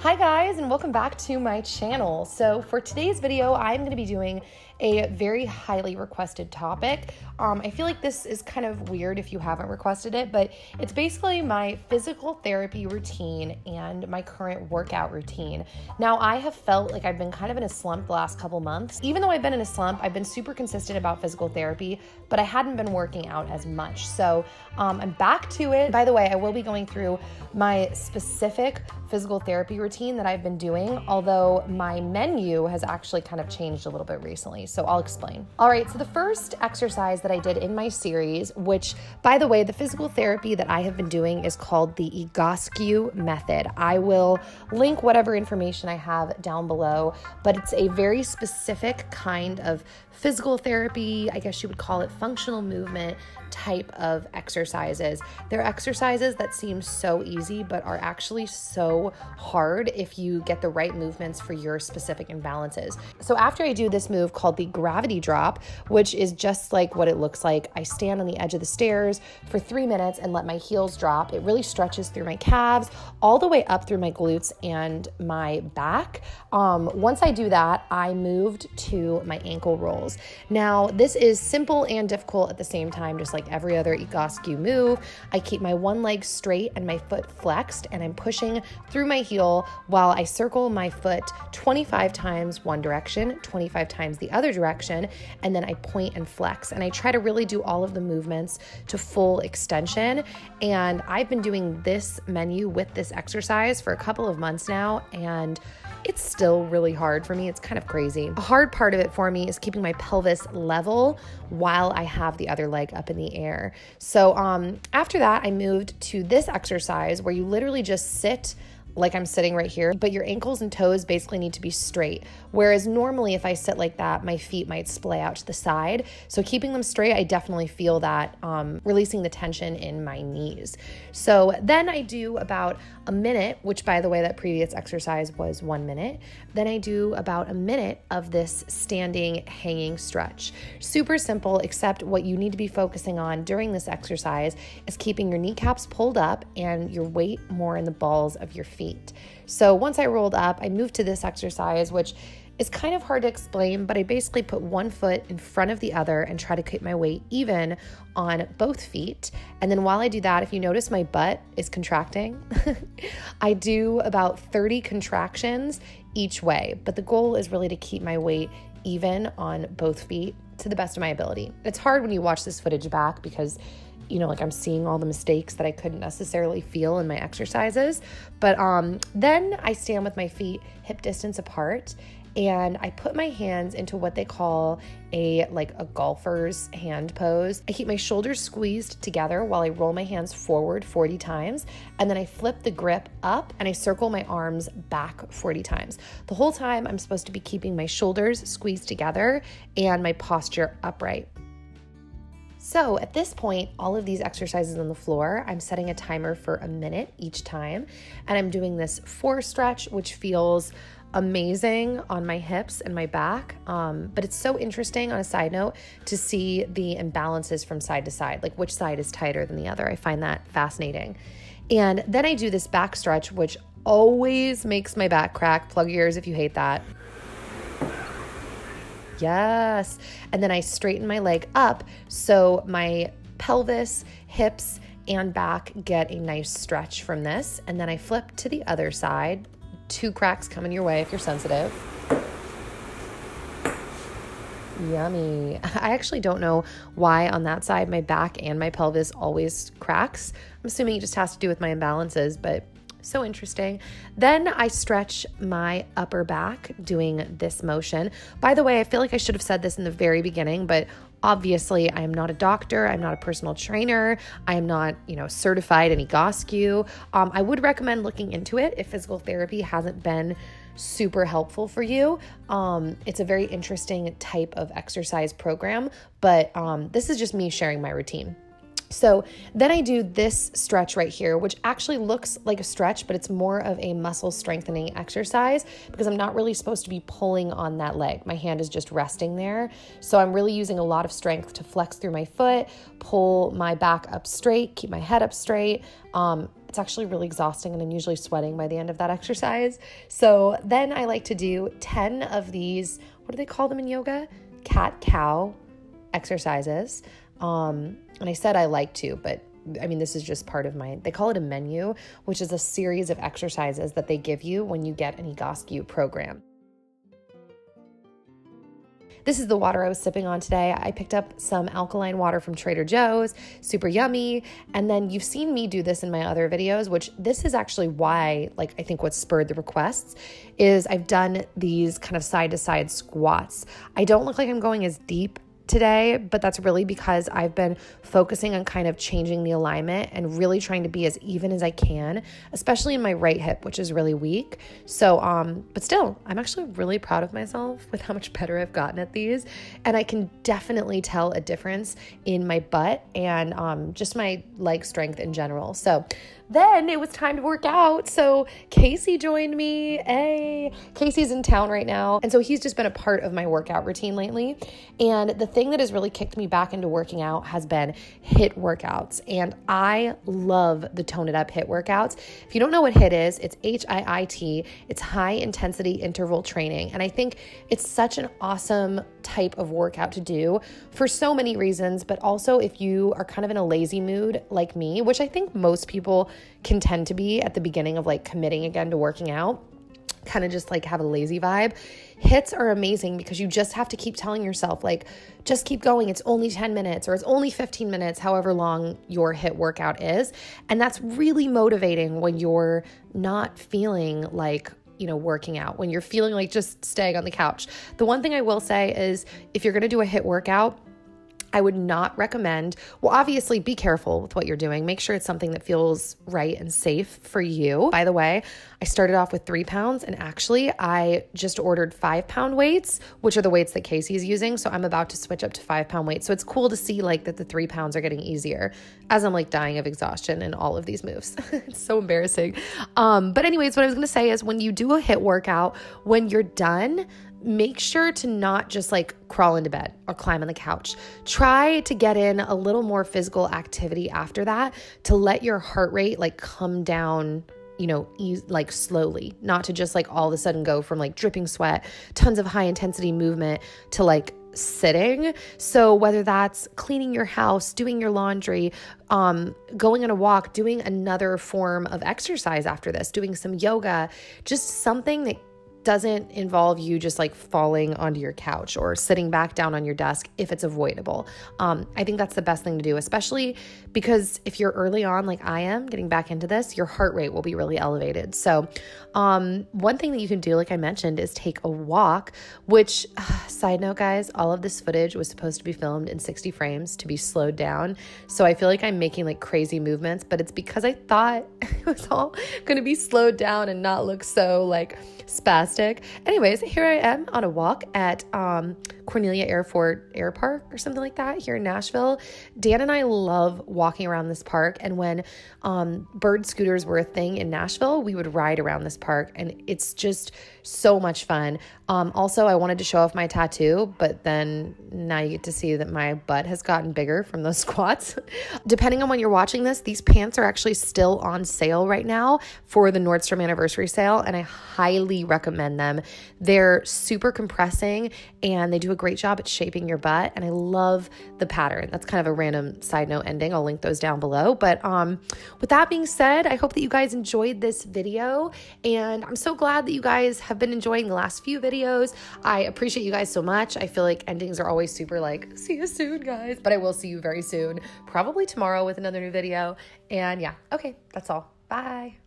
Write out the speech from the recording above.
Hi guys, and welcome back to my channel. So for today's video, I'm going to be doing a very highly requested topic. I feel like this is kind of weird if you haven't requested it, but it's basically my physical therapy routine and my current workout routine. Now, I have felt like I've been kind of in a slump the last couple months. Even though I've been in a slump, I've been super consistent about physical therapy, but I hadn't been working out as much. So I'm back to it. By the way, I will be going through my specific physical therapy routine that I've been doing, although my menu has actually kind of changed a little bit recently, so I'll explain. All right, so the first exercise that I did in my series, which, by the way, the physical therapy that I have been doing is called the Egoscue method. I will link whatever information I have down below, but it's a very specific kind of physical therapy, I guess you would call it functional movement type of exercises. They're exercises that seem so easy, but are actually so hard if you get the right movements for your specific imbalances. So after I do this move called the gravity drop, which is just like what it looks like, I stand on the edge of the stairs for 3 minutes and let my heels drop. It really stretches through my calves, all the way up through my glutes and my back. Once I do that, I moved to my ankle rolls. Now, this is simple and difficult at the same time, just like every other Egoscue move. I keep my one leg straight and my foot flexed, and I'm pushing through my heel while I circle my foot 25 times one direction, 25 times the other direction, and then I point and flex. And I try to really do all of the movements to full extension. And I've been doing this menu with this exercise for a couple of months now, and it's still really hard for me. It's kind of crazy. A hard part of it for me is keeping my pelvis level while I have the other leg up in the air. So after that, I moved to this exercise where you literally just sit like I'm sitting right here, but your ankles and toes basically need to be straight. Whereas normally if I sit like that, my feet might splay out to the side. So keeping them straight, I definitely feel that releasing the tension in my knees. So then I do about a minute, which by the way, that previous exercise was 1 minute. Then I do about a minute of this standing hanging stretch. Super simple, except what you need to be focusing on during this exercise is keeping your kneecaps pulled up and your weight more in the balls of your feet. So once I rolled up, I moved to this exercise, which is kind of hard to explain, but I basically put one foot in front of the other and try to keep my weight even on both feet. And then while I do that, if you notice my butt is contracting, I do about 30 contractions each way. But the goal is really to keep my weight even on both feet to the best of my ability. It's hard when you watch this footage back because like I'm seeing all the mistakes that I couldn't necessarily feel in my exercises. But then I stand with my feet hip distance apart and I put my hands into what they call a golfer's hand pose. I keep my shoulders squeezed together while I roll my hands forward 40 times. And then I flip the grip up and I circle my arms back 40 times. The whole time I'm supposed to be keeping my shoulders squeezed together and my posture upright. So at this point, all of these exercises on the floor, I'm setting a timer for a minute each time. And I'm doing this 4 stretch, which feels amazing on my hips and my back. But it's so interesting on a side note to see the imbalances from side to side, like which side is tighter than the other. I find that fascinating. And then I do this back stretch, which always makes my back crack. Plug your ears if you hate that. Yes. And then I straighten my leg up so my pelvis, hips, and back get a nice stretch from this. And then I flip to the other side. 2 cracks coming your way if you're sensitive. Yummy. I actually don't know why on that side my back and my pelvis always cracks. I'm assuming it just has to do with my imbalances, but so interesting. Then I stretch my upper back doing this motion. By the way, I feel like I should have said this in the very beginning, but obviously I am not a doctor. I'm not a personal trainer. I am not, certified in Egoscue. I would recommend looking into it if physical therapy hasn't been super helpful for you. It's a very interesting type of exercise program, but this is just me sharing my routine. So then I do this stretch right here, which actually looks like a stretch, but it's more of a muscle strengthening exercise because I'm not really supposed to be pulling on that leg. My hand is just resting there. So I'm really using a lot of strength to flex through my foot, pull my back up straight, keep my head up straight. It's actually really exhausting, and I'm usually sweating by the end of that exercise. So then I like to do 10 of these, what do they call them in yoga? Cat-cow exercises. And I said I like to, but I mean, this is just part of they call it a menu, which is a series of exercises that they give you when you get an Egoscue program. This is the water I was sipping on today. I picked up some alkaline water from Trader Joe's, super yummy. And then you've seen me do this in my other videos, which this is actually why, like, I think what spurred the requests is I've done these kind of side to side squats. I don't look like I'm going as deep today, but that's really because I've been focusing on kind of changing the alignment and really trying to be as even as I can, especially in my right hip, which is really weak. So, but still, I'm actually really proud of myself with how much better I've gotten at these. And I can definitely tell a difference in my butt and just my leg strength in general. So then it was time to work out. So Casey joined me. Hey, Casey's in town right now. And so he's just been a part of my workout routine lately. And the thing that has really kicked me back into working out has been HIIT workouts. And I love the Tone It Up HIIT workouts. If you don't know what HIIT is, it's HIIT. It's high intensity interval training. And I think it's such an awesome type of workout to do for so many reasons, but also if you are kind of in a lazy mood like me, which I think most people can tend to be at the beginning of like committing again to working out, kind of just like have a lazy vibe. HIITs are amazing because you just have to keep telling yourself, like, just keep going. It's only 10 minutes or it's only 15 minutes, however long your HIIT workout is. And that's really motivating when you're not feeling like, you know, working out, when you're feeling like just staying on the couch. The one thing I will say is if you're going to do a HIIT workout, I would not recommend, well, obviously be careful with what you're doing. Make sure it's something that feels right and safe for you. By the way, I started off with 3 pounds and actually I just ordered 5-pound weights, which are the weights that Casey is using. So I'm about to switch up to 5-pound weights. So it's cool to see like that the 3 pounds are getting easier as I'm like dying of exhaustion in all of these moves. It's so embarrassing. But anyways, what I was going to say is when you do a HIIT workout, when you're done, make sure to not just like crawl into bed or climb on the couch. Try to get in a little more physical activity after that to let your heart rate like come down, you know, like slowly, not to just like all of a sudden go from like dripping sweat, tons of high intensity movement to like sitting. So whether that's cleaning your house, doing your laundry, going on a walk, doing another form of exercise after this, doing some yoga, just something that doesn't involve you just like falling onto your couch or sitting back down on your desk if it's avoidable. I think that's the best thing to do, especially because if you're early on, like I am, getting back into this, your heart rate will be really elevated. So one thing that you can do, like I mentioned, is take a walk, which side note, guys, all of this footage was supposed to be filmed in 60 frames to be slowed down. So I feel like I'm making like crazy movements, but it's because I thought it was all going to be slowed down and not look so like spastic. Anyways, here I am on a walk at Cornelia Air Park or something like that here in Nashville. Dan and I love walking around this park, and when bird scooters were a thing in Nashville, we would ride around this park, and it's just so much fun. Also, I wanted to show off my tattoo, but then now you get to see that my butt has gotten bigger from those squats. Depending on when you're watching this, these pants are actually still on sale right now for the Nordstrom anniversary sale, and I highly recommend them. They're super compressing, and they do a great job at shaping your butt, and I love the pattern. That's kind of a random side note ending. I'll link those down below. But with that being said, I hope that you guys enjoyed this video, and I'm so glad that you guys have been enjoying the last few videos. I appreciate you guys so much. I feel like endings are always super like, see you soon, guys. But I will see you very soon, probably tomorrow with another new video. And yeah, okay, that's all. Bye.